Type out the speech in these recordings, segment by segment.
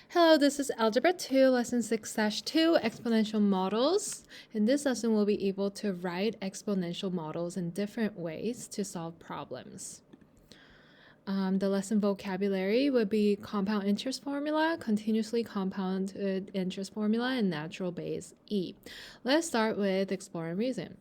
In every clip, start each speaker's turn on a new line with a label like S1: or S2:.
S1: Hello, this is Algebra 2, Lesson 6-2, Exponential Models. In this lesson, we'll be able to write exponential models in different ways to solve problems. The lesson vocabulary would be compound interest formula, continuously compounded interest formula, and natural base E. Let's start with explore and reason.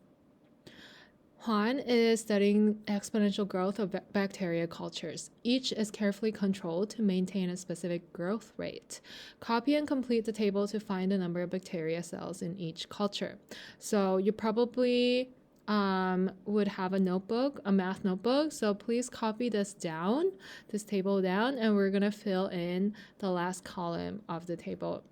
S1: Juan is studying exponential growth of bacteria cultures. Each is carefully controlled to maintain a specific growth rate. Copy and complete the table to find the number of bacteria cells in each culture. So you probably would have a notebook, a math notebook. So please copy this table down, and we're going to fill in the last column of the table.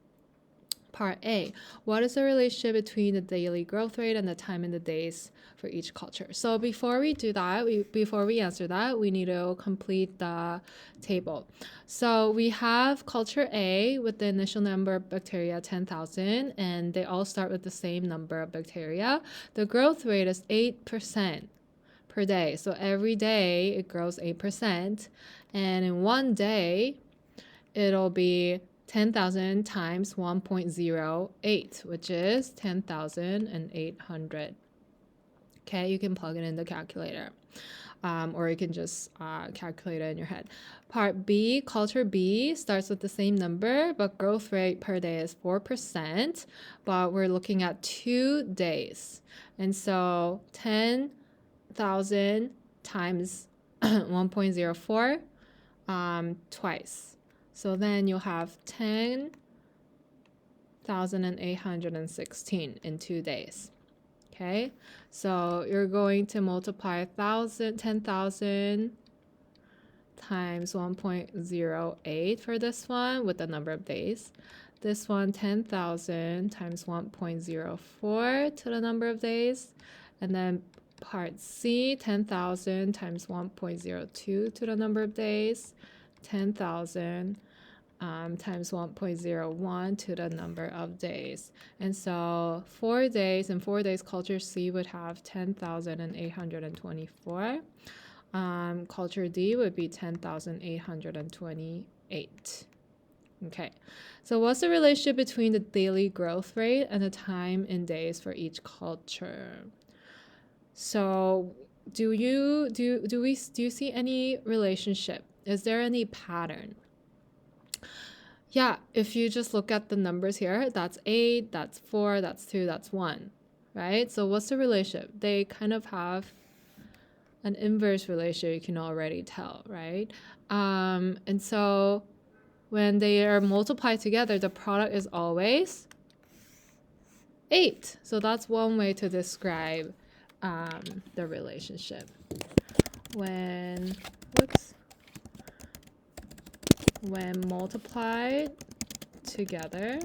S1: Part A, what is the relationship between the daily growth rate and the time in the days for each culture? So before we do that, before we answer that, we need to complete the table. So we have culture A with the initial number of bacteria 10,000, and they all start with the same number of bacteria. The growth rate is 8% per day. So every day it grows 8%, and in one day it'll be 10,000 times 1.08, which is 10,800. Okay, you can plug it in the calculator, or you can just calculate it in your head. Part B, culture B starts with the same number, but growth rate per day is 4%, but we're looking at 2 days. And so 10,000 times 1.04 twice. So then you'll have 10,816 in 2 days. Okay, so you're going to multiply 10,000 times 1.08 for this one with the number of days. This one, 10,000 times 1.04 to the number of days. And then part C, 10,000 times 1.02 to the number of days. 10,000 times 1.01 to the number of days. And so 4 days, in 4 days, culture C would have 10,824. Culture D would be 10,828. Okay, so what's the relationship between the daily growth rate and the time in days for each culture? So do you see any relationship? Is there any pattern? Yeah, if you just look at the numbers here, that's 8, that's 4, that's 2, that's 1, right? So what's the relationship? They kind of have an inverse relationship, you can already tell, right? And so when they are multiplied together, the product is always 8. So that's one way to describe the relationship. When multiplied together,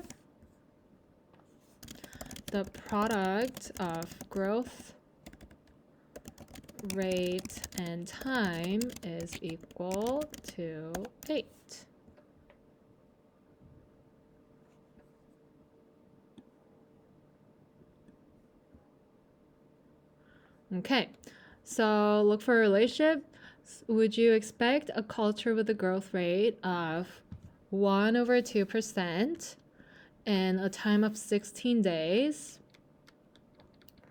S1: the product of growth rate and time is equal to 8. Okay, so look for a relationship. Would you expect a culture with a growth rate of 1/2% and a time of 16 days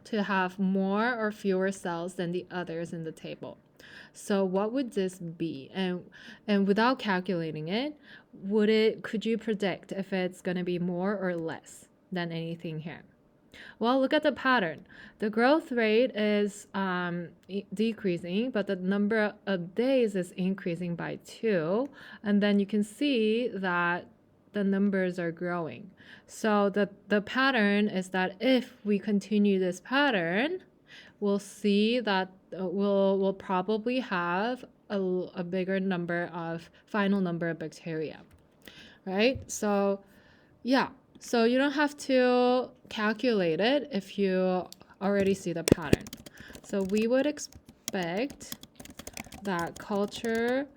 S1: to have more or fewer cells than the others in the table? So what would this be? And without calculating it, could you predict if it's going to be more or less than anything here? Well, look at the pattern. The growth rate is decreasing, but the number of days is increasing by 2. And then you can see that the numbers are growing. So the pattern is that if we continue this pattern, we'll see that we'll probably have a bigger final number of bacteria, right? So yeah. So you don't have to calculate it if you already see the pattern. So we would expect that culture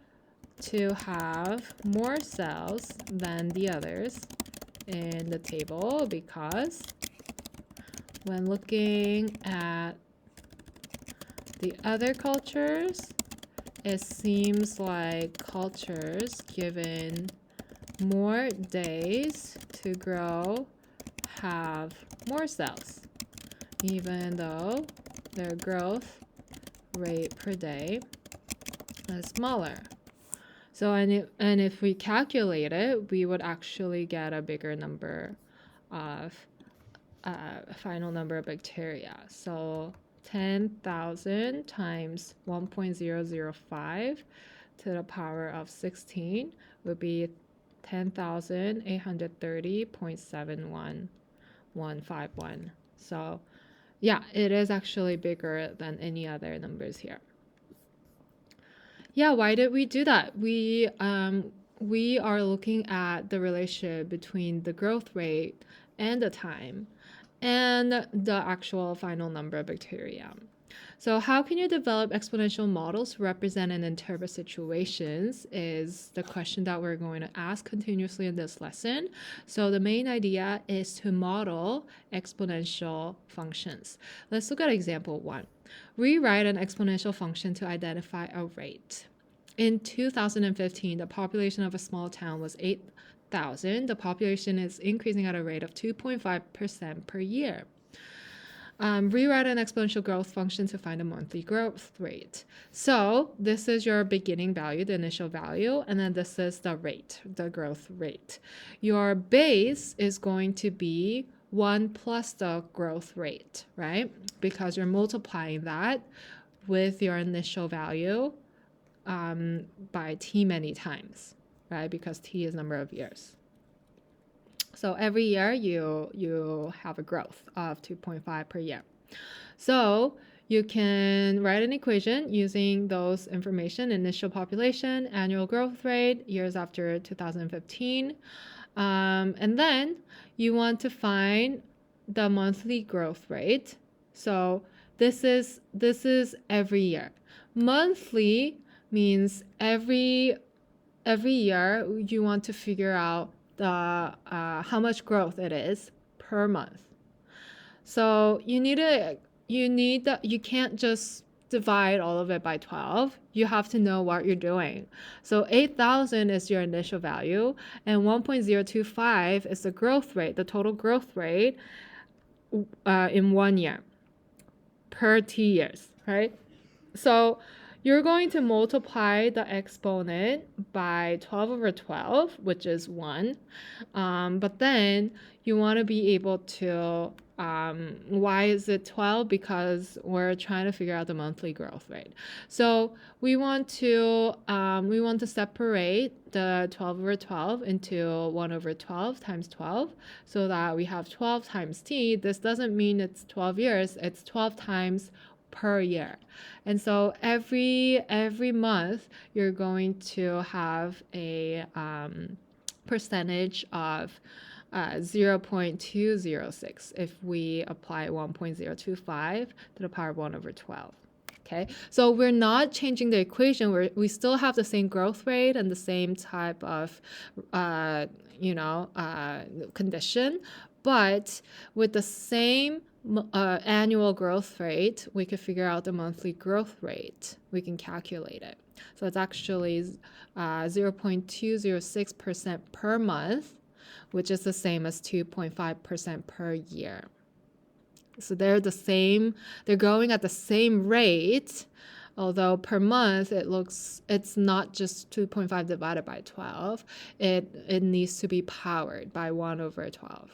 S1: to have more cells than the others in the table, because when looking at the other cultures, it seems like cultures given more days to grow have more cells, even though their growth rate per day is smaller. So, and if we calculate it, we would actually get a bigger number of final number of bacteria. So 10,000 times 1.005 to the power of 16 would be 10,830.71151. So yeah, it is actually bigger than any other numbers here. Yeah, why did we do that? We are looking at the relationship between the growth rate and the time and the actual final number of bacteria. So how can you develop exponential models to represent and interpret situations is the question that we're going to ask continuously in this lesson. So the main idea is to model exponential functions. Let's look at example 1. Rewrite an exponential function to identify a rate. In 2015, the population of a small town was 8,000. The population is increasing at a rate of 2.5% per year. Rewrite an exponential growth function to find a monthly growth rate. So this is your beginning value, the initial value, and then this is the rate, the growth rate. Your base is going to be 1 plus the growth rate, right? Because you're multiplying that with your initial value by t many times, right? Because t is number of years. So every year you have a growth of 2.5 per year. So you can write an equation using those information: initial population, annual growth rate, years after 2015. And then you want to find the monthly growth rate. So this is every year. Monthly means every year you want to figure out the how much growth it is per month. So you can't just divide all of it by 12. You have to know what you're doing. So 8,000 is your initial value, and 1.025 is the growth rate, the total growth rate in 1 year per t years, right? So you're going to multiply the exponent by 12 over 12, which is 1. But then you want to be able to, why is it 12? Because we're trying to figure out the monthly growth rate. So we want to separate the 12 over 12 into 1 over 12 times 12, so that we have 12 times t. This doesn't mean it's 12 years, it's 12 times per year. And so every month you're going to have a percentage of 0.206 if we apply 1.025 to the power of 1 over 12. Okay, so we're not changing the equation. We still have the same growth rate and the same type of condition, but with the same annual growth rate, we could figure out the monthly growth rate. We can calculate it. So it's actually 0.206% per month, which is the same as 2.5% per year. So they're growing at the same rate, although per month it's not just 2.5 divided by 12. It needs to be powered by 1 over 12.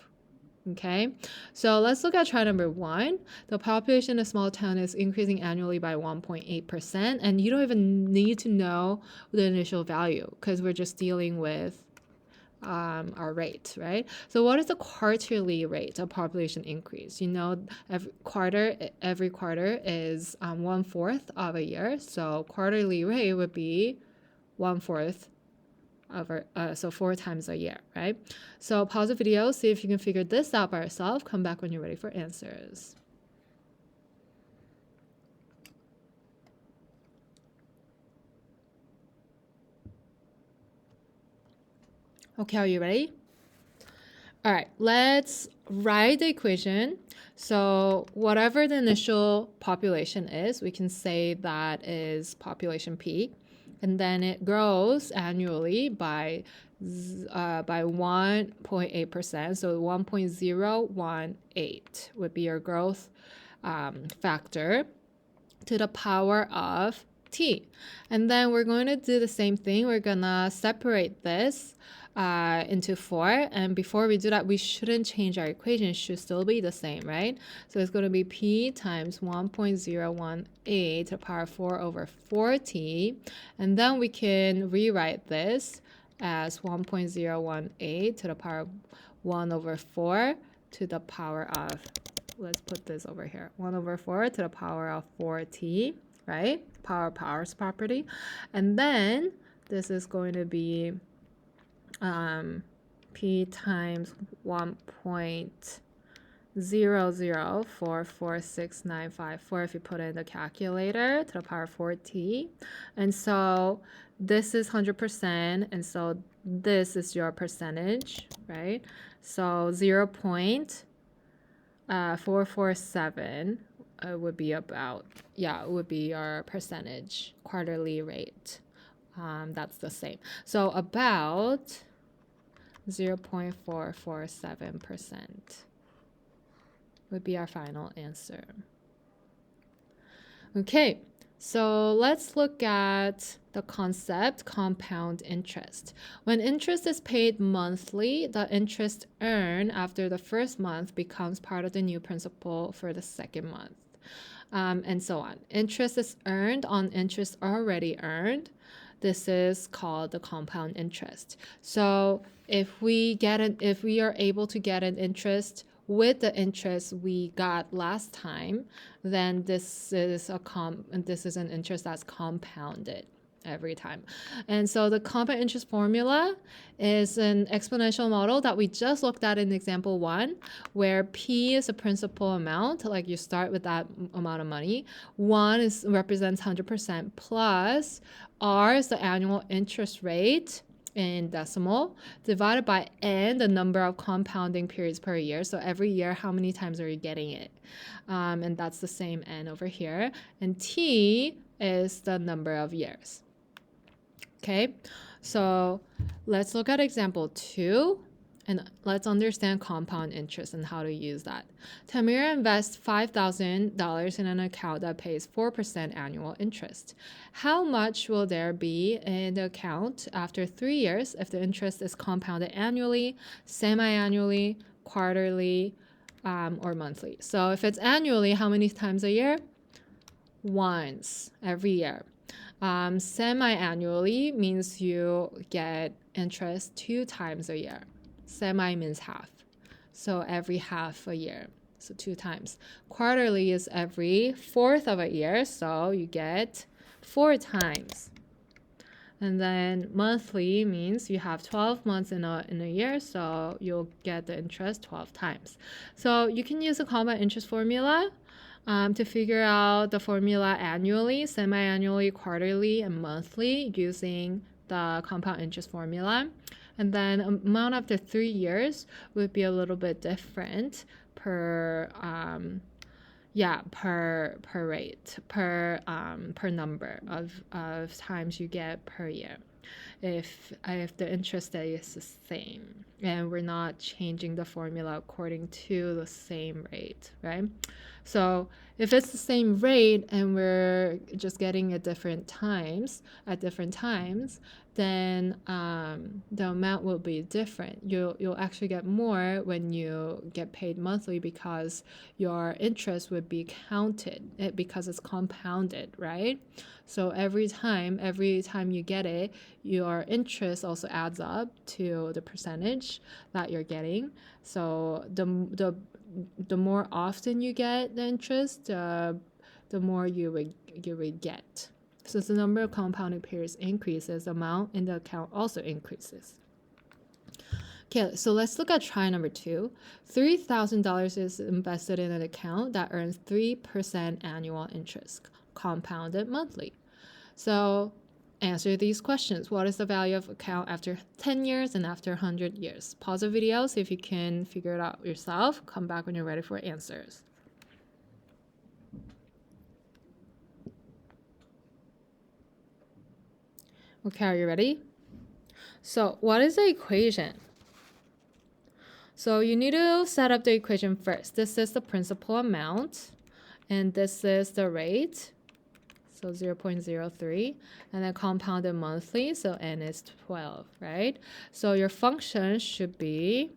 S1: Okay, so let's look at try number 1. The population in a small town is increasing annually by 1.8%, and you don't even need to know the initial value because we're just dealing with our rate, right? So what is the quarterly rate of population increase? You know, every quarter is 1/4 of a year, so quarterly rate would be 1/4 so 4 times a year, right? So pause the video, see if you can figure this out by yourself. Come back when you're ready for answers. Okay, are you ready? All right, let's write the equation. So whatever the initial population is, we can say that is population P. And then it grows annually by by 1.8%. So 1.018 would be your growth factor to the power of t. And then we're going to do the same thing. We're going to separate this into 4. And before we do that, we shouldn't change our equation. It should still be the same, right? So it's going to be p times 1.018 to the power of 4 over 4t. And then we can rewrite this as 1.018 to the power of 1 over 4 to the power of, let's put this over here, 1 over 4 to the power of 4t, right? Powers property. And then this is going to be p times 1.0044695 if you put in the calculator to the power of 4t. And so this is 100%, and so this is your percentage, right? So 0.447 would be about, it would be your percentage quarterly rate. That's the same. So about 0.447% would be our final answer. Okay, so let's look at the concept compound interest. When interest is paid monthly, the interest earned after the first month becomes part of the new principal for the second month, and so on. Interest is earned on interest already earned. This is called the compound interest. So if we are able to get an interest with the interest we got last time, then this is an interest that's compounded every time. And so the compound interest formula is an exponential model that we just looked at in example 1, where P is a principal amount, like you start with that amount of money. 1 represents 100% plus R is the annual interest rate in decimal, divided by n, the number of compounding periods per year. So every year, how many times are you getting it? And that's the same n over here. And T is the number of years. Okay, so let's look at example 2, and let's understand compound interest and how to use that. Tamira invests $5,000 in an account that pays 4% annual interest. How much will there be in the account after 3 years if the interest is compounded annually, semi-annually, quarterly, or monthly? So if it's annually, how many times a year? Once every year. Semi-annually means you get interest 2 times a year. Semi means half. So every half a year. So 2 times. Quarterly is every 4th of a year. So you get 4 times. And then monthly means you have 12 months in a year. So you'll get the interest 12 times. So you can use a compound interest formula to figure out the formula annually, semi-annually, quarterly, and monthly using the compound interest formula. And then amount after 3 years would be a little bit different per rate, per number of times you get per year. If the interest is the same and we're not changing the formula according to the same rate, right? So if it's the same rate and we're just getting at different times, then the amount will be different. You'll actually get more when you get paid monthly because your interest would be counted because it's compounded, right? So every time you get it, your interest also adds up to the percentage that you're getting. So the more often you get the interest, the more you would get. So as the number of compounding periods increases, the amount in the account also increases. Okay, so let's look at try number 2. $3,000 is invested in an account that earns 3% annual interest, compounded monthly. So answer these questions. What is the value of account after 10 years and after 100 years? Pause the video, see if you can figure it out yourself. Come back when you're ready for answers. Okay, are you ready? So what is the equation? So you need to set up the equation first. This is the principal amount, and this is the rate. So 0.03, and then compounded monthly, so n is 12, right? So your function should be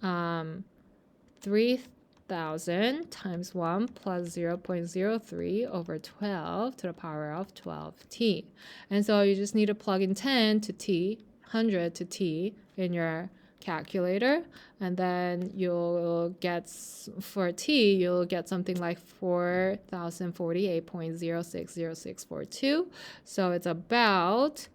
S1: 3,000 times 1 plus 0.03 over 12 to the power of 12t. And so you just need to plug in 10 to t, 100 to t in your calculator, and then you'll get, for t, you'll get something like 4,048.060642. So it's about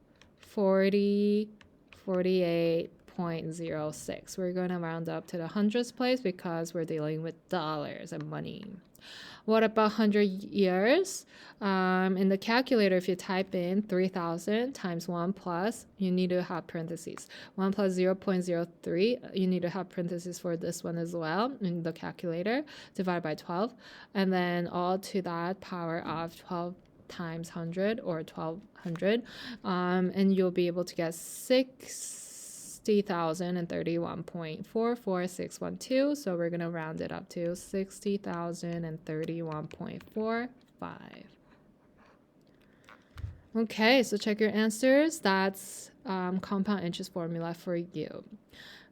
S1: 48.06. We're going to round up to the hundreds place because we're dealing with dollars and money. What about 100 years? In the calculator, if you type in 3,000 times 1 plus, you need to have parentheses. 1 plus 0.03, you need to have parentheses for this one as well in the calculator, divided by 12. And then all to that power of 12 times 100 or 1200. And you'll be able to get 60,031.44612. So we're going to round it up to 60,031.45. Okay, so check your answers. That's compound interest formula for you.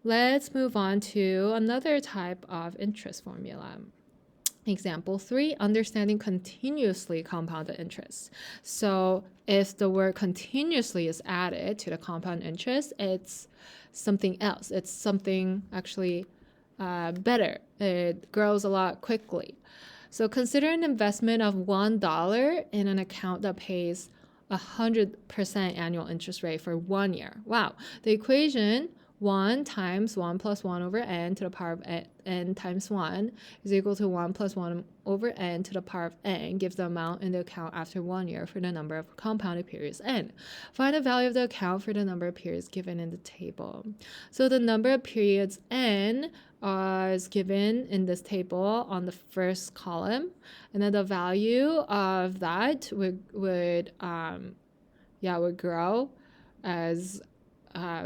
S1: Let's move on to another type of interest formula. Example 3, understanding continuously compounded interest. So if the word continuously is added to the compound interest, it's something else. It's something actually better. It grows a lot quickly. So consider an investment of $1 in an account that pays 100% annual interest rate for 1 year. Wow. The equation 1 times 1 plus 1 over n to the power of n times 1 is equal to 1 plus 1 over n to the power of n gives the amount in the account after 1 year for the number of compounded periods n. Find the value of the account for the number of periods given in the table. So the number of periods n is given in this table on the first column, and then the value of that would grow as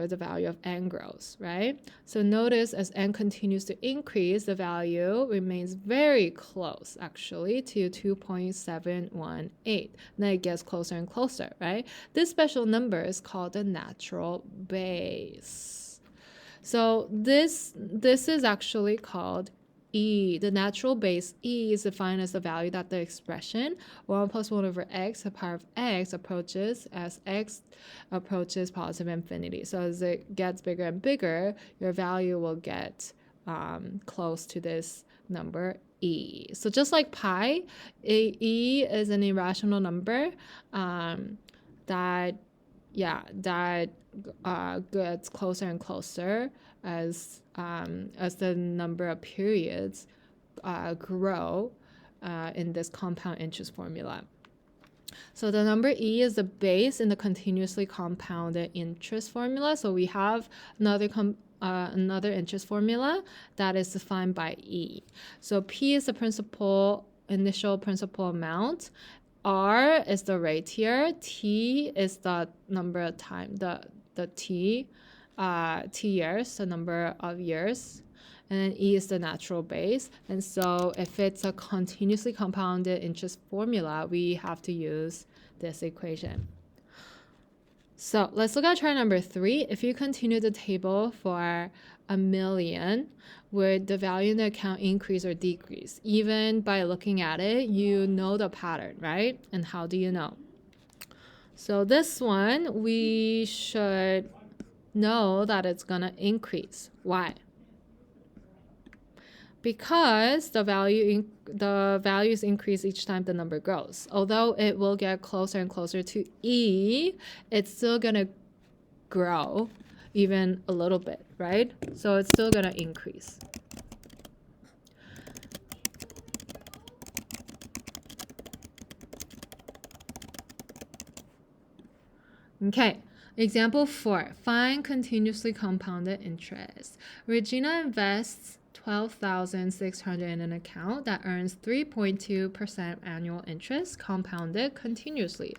S1: the value of n grows, right? So notice as n continues to increase, the value remains very close, actually, to 2.718. Then it gets closer and closer, right? This special number is called the natural base. So this is actually called E. The natural base E is defined as the value that the expression 1 plus 1 over x, the power of x, approaches as x approaches positive infinity. So as it gets bigger and bigger, your value will get close to this number E. So just like pi, E is an irrational number that gets closer and closer as the number of periods grow in this compound interest formula. So the number E is the base in the continuously compounded interest formula. So we have another interest formula that is defined by E. So P is the initial principal amount. R is the rate here. T is the number of time, the T years, the number of years. And then E is the natural base. And so if it's a continuously compounded interest formula, we have to use this equation. So let's look at chart number 3. If you continue the table for $1 million, would the value in the account increase or decrease? Even by looking at it, you know the pattern, right? And how do you know? So this one, we should know that it's going to increase. Why? Because the values increase each time the number grows. Although it will get closer and closer to E, it's still going to grow even a little bit, right? So it's still going to increase. Okay, example 4. Find continuously compounded interest. Regina invests $12,600 in an account that earns 3.2% annual interest compounded continuously.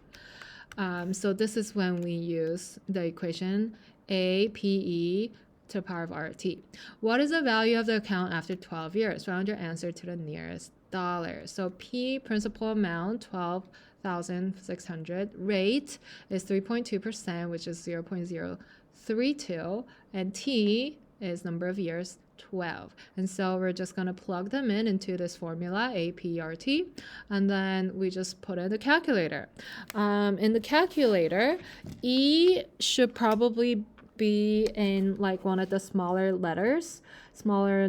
S1: So this is when we use the equation APE to the power of RT. What is the value of the account after 12 years? Round your answer to the nearest dollar. So P, principal amount, 12,600. Rate is 3.2%, which is 0.032. And T is number of years, 12. And so we're just going to plug them into this formula, APRT, and then we just put in the calculator. In the calculator, E should probably be in like one of the smaller letters or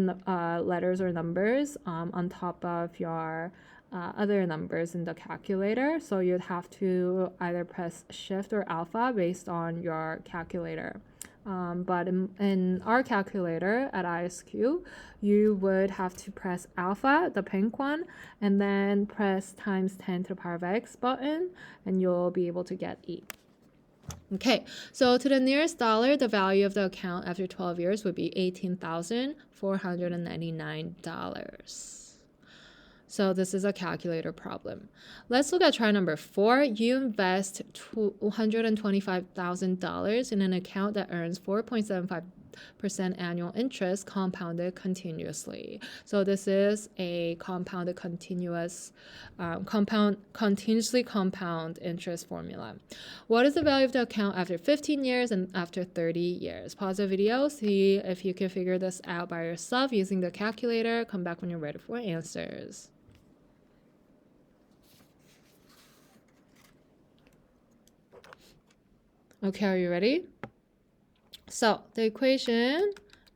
S1: numbers on top of your other numbers in the calculator. So you'd have to either press shift or alpha based on your calculator. But in our calculator at ISQ, you would have to press alpha, the pink one, and then press times 10 to the power of x button, and you'll be able to get E. Okay, so to the nearest dollar, the value of the account after 12 years would be $18,499. So this is a calculator problem. Let's look at try number 4. You invest $125,000 in an account that earns 4.75% annual interest compounded continuously. So this is a continuously compound interest formula. What is the value of the account after 15 years and after 30 years? Pause the video, see if you can figure this out by yourself using the calculator. Come back when you're ready for answers. Okay, are you ready? So the equation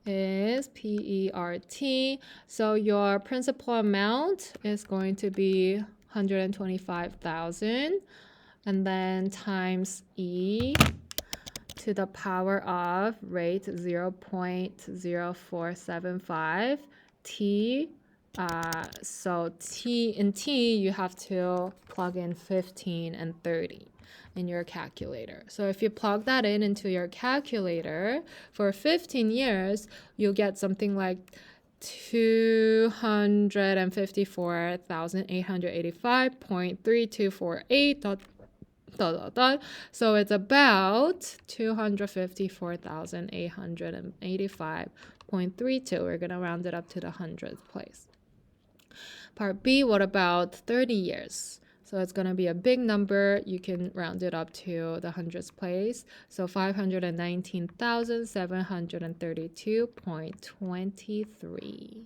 S1: is PERT. So your principal amount is going to be 125,000 and then times E to the power of rate 0.0475 T. So in T you have to plug in 15 and 30 in your calculator. So if you plug that into your calculator for 15 years, you'll get something like 254,885.3248 ... So it's about 254,885.32. We're going to round it up to the hundredth place. Part B, what about 30 years? So it's going to be a big number. You can round it up to the hundredth place. So 519,732.23.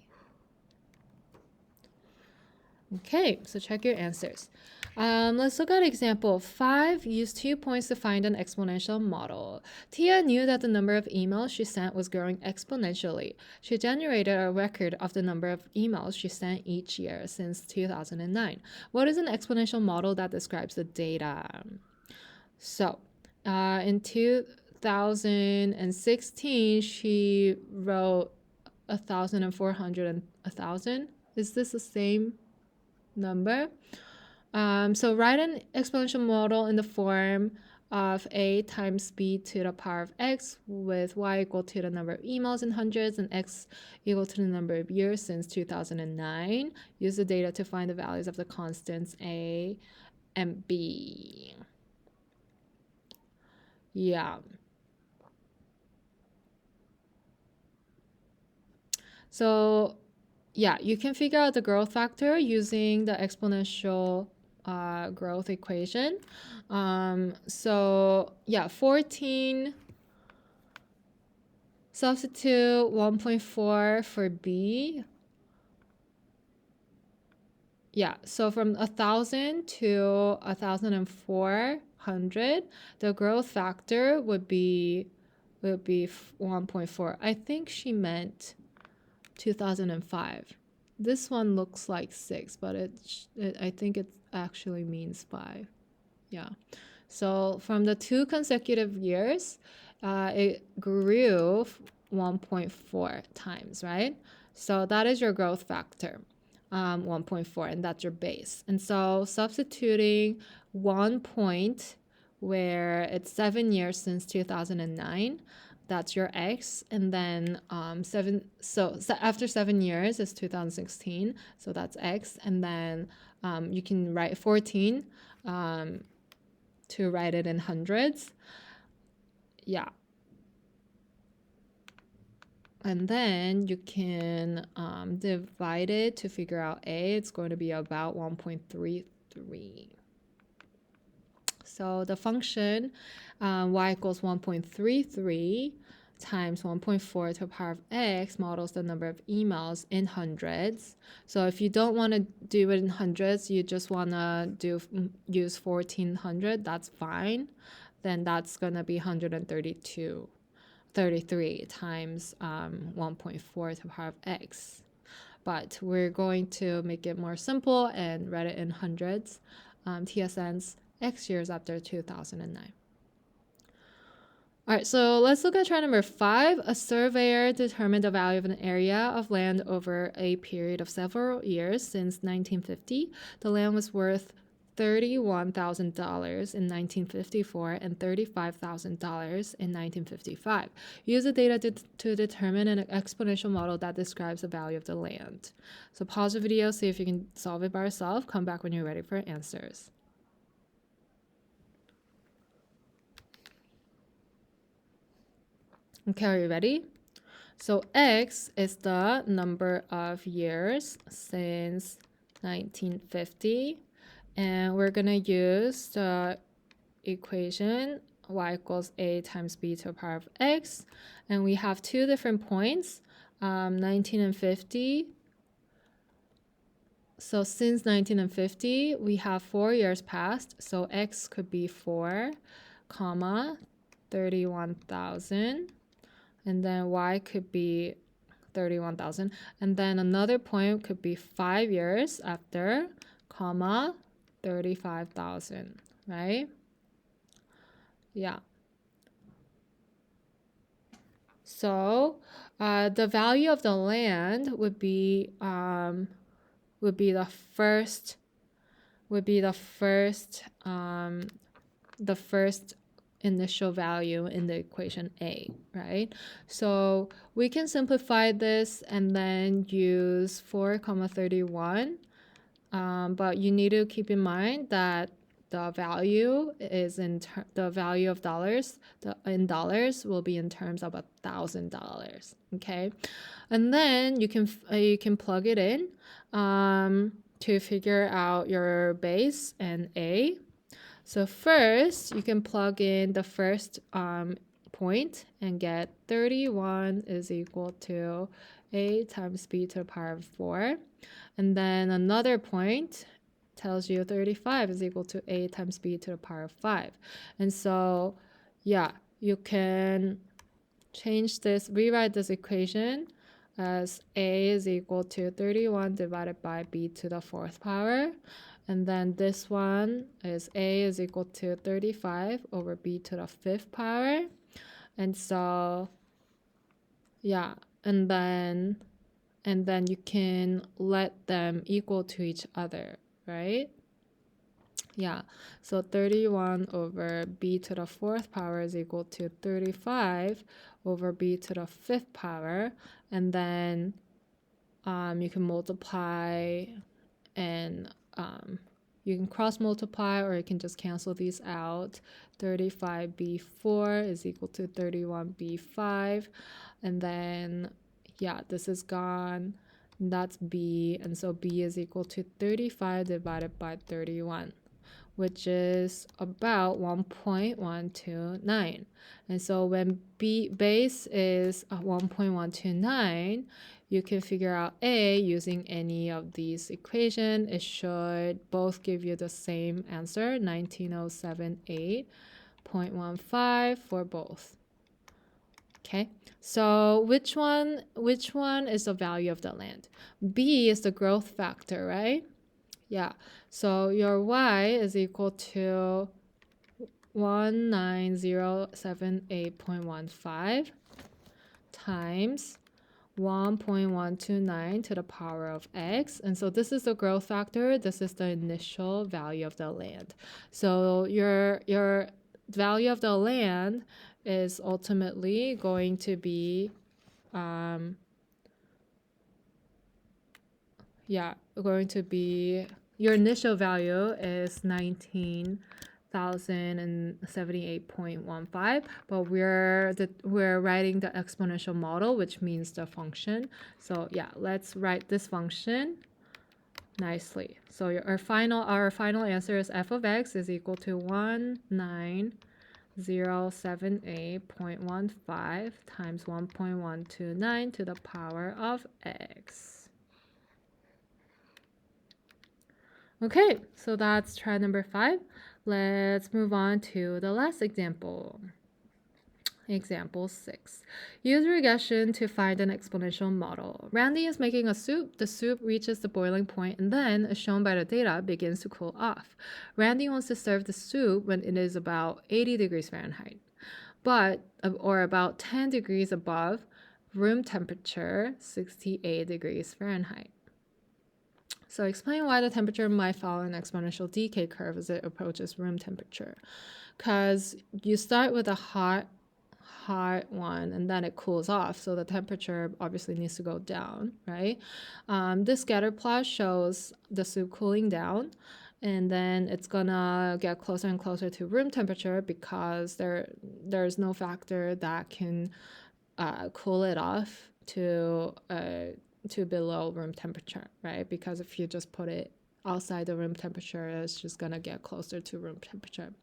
S1: Okay, so check your answers. Let's look at example 5. Use 2 points to find an exponential model. Tia knew that the number of emails she sent was growing exponentially. She generated a record of the number of emails she sent each year since 2009. What is an exponential model that describes the data? So, in 2016, she wrote 1,400 and 1,000. Is this the same number? So write an exponential model in the form of a times b to the power of x with y equal to the number of emails in hundreds and x equal to the number of years since 2009. Use the data to find the values of the constants a and b. Yeah. So yeah, you can figure out the growth factor using the exponential growth equation. So yeah, 14, substitute 1.4 for b. Yeah, so from 1,000 to 1,400, the growth factor would be 1.4. I think she meant 2005. This one looks like 6, but I think it actually means 5. Yeah. So from the 2 consecutive years, it grew 1.4 times, right? So that is your growth factor, 1.4, and that's your base. And so substituting 1 point where it's 7 years since 2009, that's your x, and then so after 7 years is 2016, so that's x, and then you can write 14 to write it in hundreds. Yeah, And then you can divide it to figure out A. It's going to be about 1.33. So the function y equals 1.33 times 1.4 to the power of x models the number of emails in hundreds. So if you don't want to do it in hundreds, you just want to use 1400, that's fine. Then that's going to be 133 times 1.4 to the power of x. But we're going to make it more simple and write it in hundreds. TSN's X years after 2009. All right, so let's look at try number 5. A surveyor determined the value of an area of land over a period of several years since 1950. The land was worth $31,000 in 1954 and $35,000 in 1955. Use the data to determine an exponential model that describes the value of the land. So pause the video, see if you can solve it by yourself. Come back when you're ready for answers. Okay, are you ready? So X is the number of years since 1950. And we're going to use the equation y equals a times b to the power of x. And we have two different points, 19 and 50. So since 1950, we have 4 years passed. So x could be 4, comma, 31,000. And then y could be 31,000. And then another point could be 5 years after, comma, 35,000, right? Yeah. So the value of the land would be the first initial value in the equation A, right? So we can simplify this and then use 4, 31. But you need to keep in mind that the value is the value of dollars in dollars will be in terms of $1,000. Okay, and then you can plug it in to figure out your base and A. So first, you can plug in the first point and get 31 is equal to a times b to the power of 4. And then another point tells you 35 is equal to a times b to the power of 5. And so, yeah, you can rewrite this equation as a is equal to 31 divided by b to the 4th power. And then this one is a is equal to 35 over b to the 5th power. And so, yeah, and then you can let them equal to each other, right? Yeah, so 31 over b to the 4th power is equal to 35 over b to the 5th power. And then you can multiply and you can cross multiply, or you can just cancel these out. 35b4 is equal to 31b5. And then, yeah, this is gone. That's b. And so b is equal to 35 divided by 31, which is about 1.129. And so when base is 1.129, you can figure out A using any of these equations. It should both give you the same answer, 19078.15 for both. Okay, so which one is the value of the land? B is the growth factor, right? Yeah, so your y is equal to 19078.15 times 1.129 to the power of x. And so this is the growth factor. This is the initial value of the land. So your value of the land is ultimately going to be your initial value is 19,000 1078.15, but we're writing the exponential model, which means the function. So yeah, let's write this function nicely. So our final answer is f of x is equal to 19078.15 times 1.129 to the power of x. Okay, so that's try number 5. Let's move on to the last example. Example 6. Use regression to find an exponential model. Randy is making a soup. The soup reaches the boiling point and then, as shown by the data, begins to cool off. Randy wants to serve the soup when it is about 80 degrees Fahrenheit, or about 10 degrees above room temperature, 68 degrees Fahrenheit. So explain why the temperature might follow an exponential decay curve as it approaches room temperature. Because you start with a hot one and then it cools off, so the temperature obviously needs to go down, right? This scatter plot shows the soup cooling down, and then it's gonna get closer and closer to room temperature because there's no factor that can cool it off to below room temperature, right? Because if you just put it outside the room temperature, it's just gonna get closer to room temperature.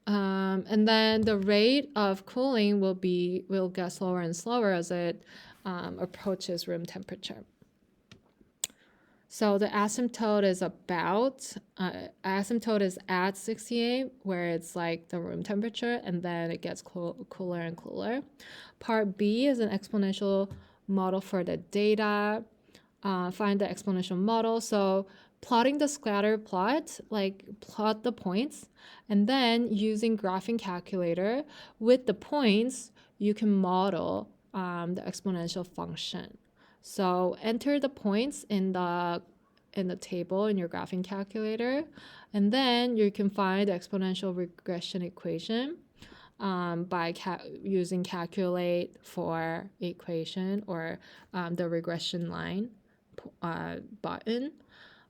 S1: And then the rate of cooling will get slower and slower as it approaches room temperature. So the asymptote is at 68, where it's like the room temperature, and then it gets cooler and cooler. Part B is an exponential model for the data. Find the exponential model. So plotting the scatter plot, like plot the points, and then using graphing calculator with the points, you can model the exponential function. So enter the points in the table in your graphing calculator, and then you can find the exponential regression equation by using calculate for equation or the regression line button.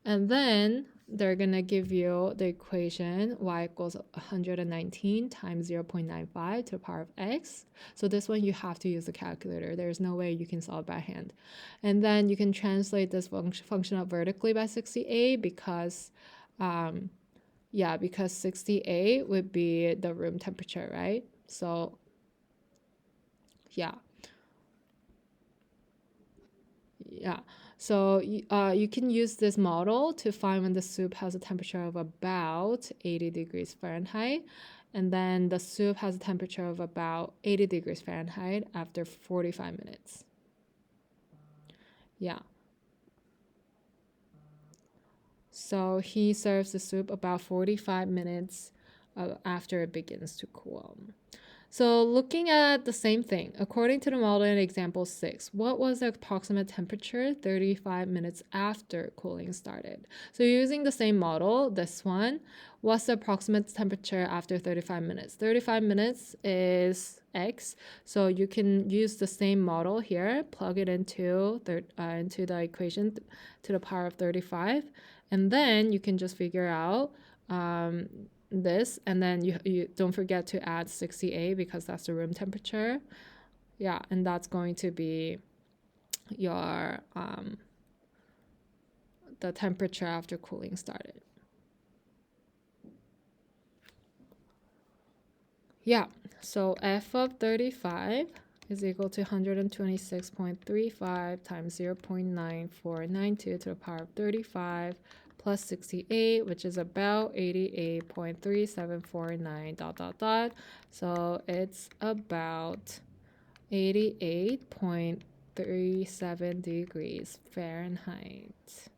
S1: And then they're going to give you the equation y equals 119 times 0.95 to the power of x. So this one you have to use the calculator. There's no way you can solve by hand. And then you can translate this function up vertically by 68 because 68 would be the room temperature, right? So So you can use this model to find when the soup has a temperature of about 80 degrees Fahrenheit, and then the soup has a temperature of about 80 degrees Fahrenheit after 45 minutes. So he serves the soup about 45 minutes after it begins to cool. So looking at the same thing, according to the model in example 6, what was the approximate temperature 35 minutes after cooling started? So using the same model, this one, what's the approximate temperature after 35 minutes? 35 minutes is x, so you can use the same model here, plug it into the equation to the power of 35, and then you can just figure out this, and then you don't forget to add 68 because that's the room temperature. And that's going to be your the temperature after cooling started. So f of 35 is equal to 126.35 times 0.9492 to the power of 35 plus 68, which is about 88.3749 ... So it's about 88.37 degrees Fahrenheit.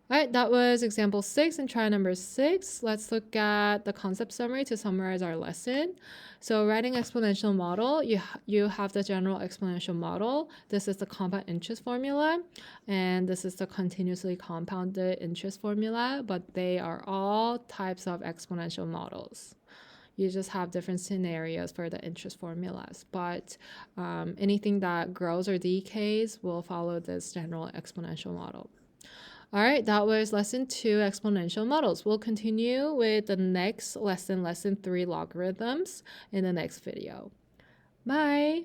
S1: All right, that was example 6 and try number 6. Let's look at the concept summary to summarize our lesson. So writing exponential model, you have the general exponential model. This is the compound interest formula, and this is the continuously compounded interest formula, but they are all types of exponential models. You just have different scenarios for the interest formulas, but anything that grows or decays will follow this general exponential model. All right, that was lesson 2, exponential models. We'll continue with the next lesson, lesson 3, logarithms, in the next video. Bye.